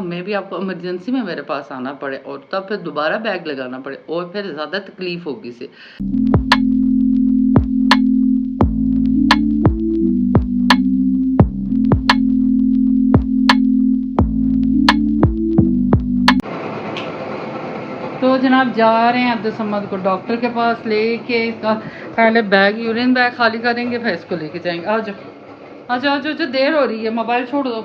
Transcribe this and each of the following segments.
मैं भी आपको इमरजेंसी में मेरे पास आना पड़े और तब फिर दोबारा बैग लगाना पड़े और फिर ज़्यादा तकलीफ होगी से। तो जनाब जा रहे हैं अब्दुल समद को डॉक्टर के पास लेके, इसका पहले बैग यूरिन बैग खाली करेंगे फिर इसको लेके जाएंगे। आ जाओ आ जाओ, जो देर हो रही है, मोबाइल छोड़ दो।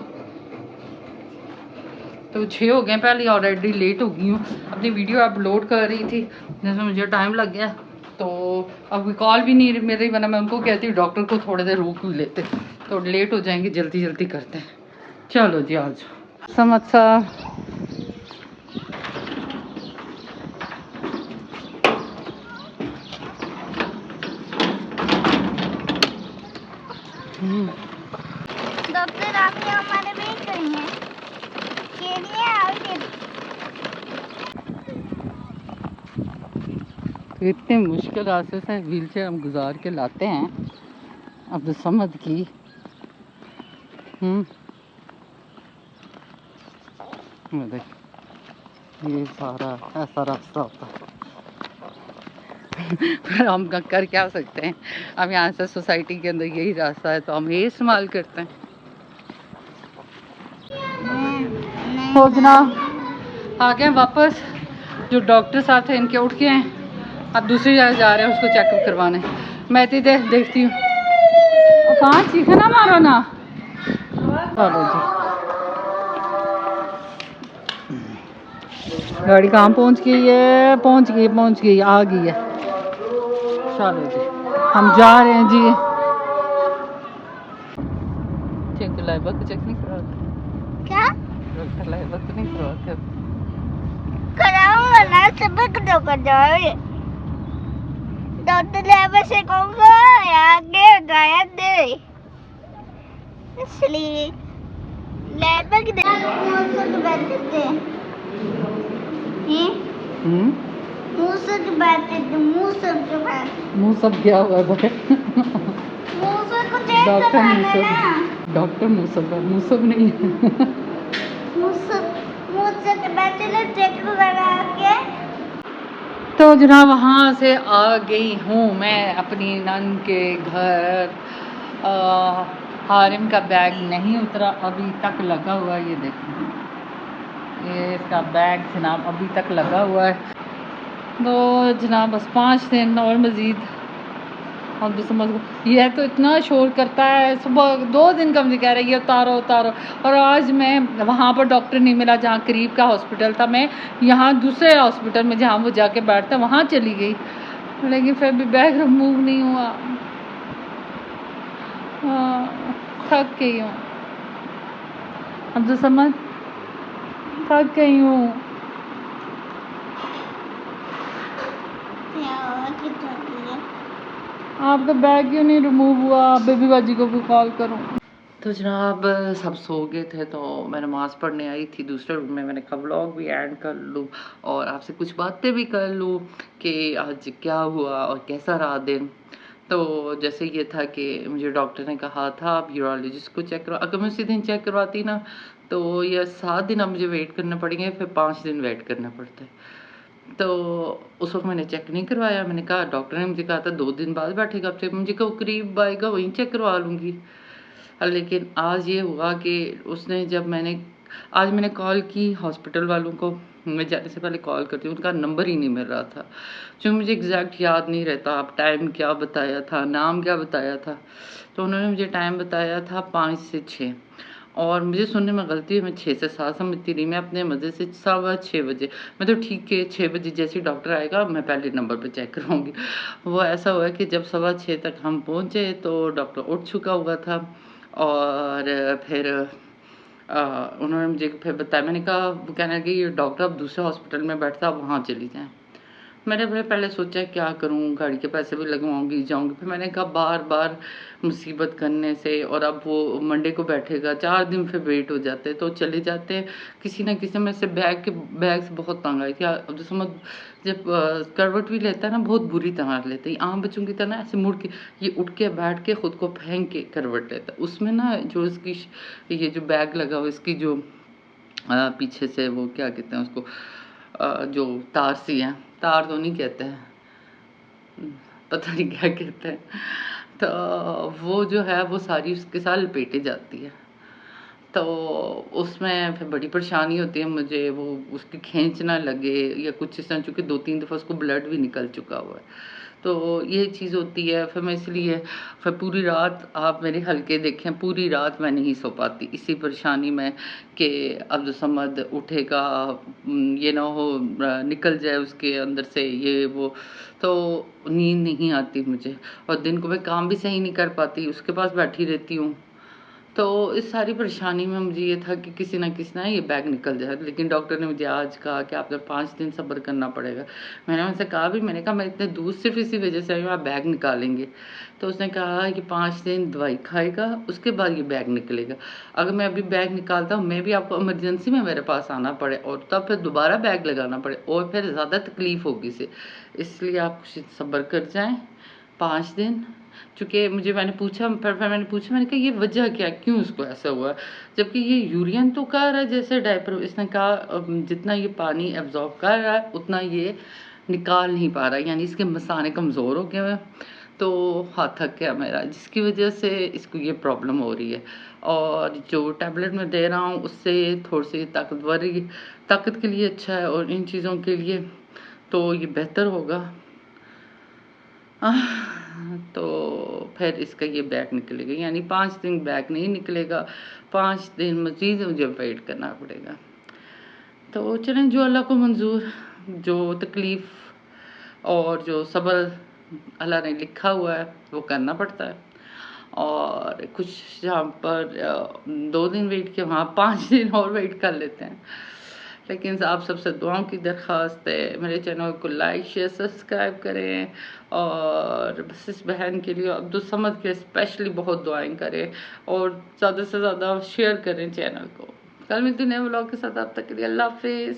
तो 6 हो गए, पहले ऑलरेडी लेट हो गई हूँ, अपनी वीडियो अपलोड कर रही थी जैसे मुझे टाइम लग गया। तो अब कॉल भी नहीं मिल रही, वरना मैं उनको कहती हूँ डॉक्टर को थोड़ी देर रोक भी लेते, तो लेट हो जाएंगे, जल्दी जल्दी करते हैं। चलो जी आ जाओ समझ साहब। डॉक्टर आप हमारे वेट करेंगे के लिए आओगे। तो इतने मुश्किल रास्ते से व्हील चेयर हम गुजार के लाते हैं अब्दुल समद की। ये सारा ऐसा रास्ता होता है। पर हम कर क्या सकते हैं, अब यहाँ से सोसाइटी के अंदर यही रास्ता है तो हम ये इस्तेमाल करते हैं। तो जनाब आ गए वापस, जो डॉक्टर साहब थे इनके उठ के हैं, अब दूसरी जगह जा रहे हैं उसको चेकअप करवाने। मैं तो देखती हूँ कहाँ चीखा ना मारो ना। चलो जी गाड़ी कहाँ पहुँच गई है, पहुँच गई आ गई है। चलो जी हम जा रहे हैं जी। चेक लाइबा को चेक नहीं करवाते क्या? डॉक्टर लाइबा तो नहीं करवाते? कराऊंगा ना, सबक तो कर जाओगे। डॉक्टर लाइबा से कहूँगा आगे गायब दे, इसलिए लाइबा की मुँह से बैठते हैं। मुँह से बैठते, मुँह सब क्या हुआ है मुँह से को चेक करवाना ना। डॉक्टर मुसब नहीं है। मुँह से बैठे चेक करा के। तो जनाब वहाँ से आ गई हूँ मैं अपनी नन के घर। हारिम का बैग नहीं उतरा, अभी तक लगा हुआ है, ये देखिए ये इसका बैग जनाब अभी तक लगा हुआ है। तो जनाब बस 5 दिन और मज़ीद हम तो समझ गए। यह तो इतना शोर करता है, सुबह 2 दिन का मुझे कह रही है उतारो उतारो, और आज मैं वहाँ पर डॉक्टर नहीं मिला जहाँ करीब का हॉस्पिटल था, मैं यहाँ दूसरे हॉस्पिटल में जहाँ वो जाके बैठता वहाँ चली गई, लेकिन फिर भी बैग रिमूव नहीं हुआ। थक गई हूँ, हम तो समझ थक गई हूँ। आपका बैग क्यों नहीं रिमूव हुआ? बेबी बाजी को भी कॉल करूँ। तो जनाब सब सो गए थे, तो मैं नमाज़ पढ़ने आई थी दूसरे रूम में, मैंने कहा व्लॉग भी ऐड कर लूँ और आपसे कुछ बातें भी कर लूँ कि आज क्या हुआ और कैसा रहा दिन। तो जैसे ये था कि मुझे डॉक्टर ने कहा था आप यूरोलॉजिस्ट को चेक करवा, अगर मैं उसी दिन चेक करवाती ना तो ये 7 दिन अब मुझे वेट करना पड़ेंगे, फिर 5 दिन वेट करना पड़ता है। तो उस वक्त मैंने चेक नहीं करवाया, मैंने कहा डॉक्टर ने मुझे कहा था 2 दिन बाद बैठेगा, अब मुझे कब करीब आएगा वहीं चेक करवा लूँगी। लेकिन आज ये हुआ कि उसने जब आज मैंने कॉल की हॉस्पिटल वालों को, मैं जाने से पहले कॉल करती हूँ, उनका नंबर ही नहीं मिल रहा था, जो मुझे एग्जैक्ट याद नहीं रहता। आप टाइम क्या बताया था, नाम क्या बताया था, तो उन्होंने मुझे टाइम बताया था 5 से 6 और मुझे सुनने में गलती है, मैं 6 से 7 समझती रही, मैं अपने मज़े से 6:15 बजे, मैं तो ठीक है 6 बजे जैसे डॉक्टर आएगा मैं पहले नंबर पर चेक करवाऊँगी। वो ऐसा हुआ कि जब 6:15 तक हम पहुँचे तो डॉक्टर उठ चुका हुआ था और फिर उन्होंने मुझे फिर बताया, मैंने कहा, वो कहने लगे ये डॉक्टर अब दूसरे हॉस्पिटल में बैठता, आप वहाँ चली जाएँ। मैंने पहले सोचा क्या करूँ, गाड़ी के पैसे भी लगवाऊँगी जाऊँगी, फिर मैंने कहा बार-बार मुसीबत करने से, और अब वो मंडे को बैठेगा, 4 दिन फिर वेट हो जाते तो चले जाते। किसी न किसी में से बैग से बहुत तंग आई थी। अब जो समझ जब करवट भी लेता है ना बहुत बुरी तरह लेता है, आम बच्चों की तरह ऐसे मुड़ के, ये उठ के बैठ के खुद को फेंक के करवट लेता है, उसमें ना जो इसकी ये जो बैग लगा हुआ इसकी जो पीछे से वो क्या कहते हैं उसको, जो तार सी हैं, तार तो नहीं कहते हैं, पता नहीं क्या कहते हैं, तो वो जो है वो सारी उसके साथ लपेटे जाती है। तो उसमें फिर बड़ी परेशानी होती है मुझे, वो उसकी खींच ना लगे या कुछ इस तरह, चूँकि 2-3 दफ़ा उसको ब्लड भी निकल चुका हुआ है। तो ये चीज़ होती है, फिर मैं इसलिए फिर पूरी रात, आप मेरे हल्के देखें, पूरी रात मैं नहीं सो पाती इसी परेशानी में कि अब्दुल-समद उठेगा, ये ना हो निकल जाए उसके अंदर से ये वो, तो नींद नहीं आती मुझे और दिन को मैं काम भी सही नहीं कर पाती, उसके पास बैठी रहती हूँ। तो इस सारी परेशानी में मुझे ये था कि किसी न किसी ना ये बैग निकल जाए, लेकिन डॉक्टर ने मुझे आज कहा कि आपको 5 दिन सब्र करना पड़ेगा। मैंने उनसे कहा भी, मैंने कहा मैं इतने दूर सिर्फ़ इसी वजह से आई हूँ, आप बैग निकालेंगे। तो उसने कहा कि 5 दिन दवाई खाएगा, उसके बाद ये बैग निकलेगा। अगर मैं अभी बैग निकालता हूँ, मैं भी आपको इमरजेंसी में मेरे पास आना पड़े और तब फिर दोबारा बैग लगाना पड़े और फिर ज़्यादा तकलीफ़ होगी इसे। इसलिए आप कुछ सब्र कर जाएँ 5 दिन। चूँकि मैंने पूछा, फिर मैंने पूछा, मैंने कहा ये वजह क्या है? क्यों उसको ऐसा हुआ? जबकि ये यूरिन तो कर रहा है जैसे डायपर, इसने कहा जितना ये पानी एब्ज़ॉर्ब कर रहा है उतना ये निकाल नहीं पा रहा है, यानी इसके मसाने कमज़ोर हो गए हैं। तो हाथ थक गया मेरा, जिसकी वजह से इसको ये प्रॉब्लम हो रही है। और जो टैबलेट मैं दे रहा हूँ उससे थोड़ी-सी ताकत के लिए अच्छा है और इन चीज़ों के लिए तो ये बेहतर होगा। तो फिर इसका ये बैग निकलेगा, यानी 5 दिन बैग नहीं निकलेगा, 5 दिन मज़ीद मुझे वेट करना पड़ेगा। तो चलें, जो अल्लाह को मंज़ूर, जो तकलीफ़ और जो सब्र अल्लाह ने लिखा हुआ है वो करना पड़ता है। और कुछ जहाँ पर 2 दिन वेट किया, वहाँ 5 दिन और वेट कर लेते हैं। लेकिन आप सबसे दुआओं की दरख्वास्त है, मेरे चैनल को लाइक, शेयर, सब्सक्राइब करें और बस इस बहन के लिए, अब्दुल समद के लिए स्पेशली बहुत दुआएं करें और ज़्यादा से ज़्यादा शेयर करें चैनल को। कल मिलते हैं नए व्लॉग के साथ, अब तक के लिए अल्लाह हाफ़िज़।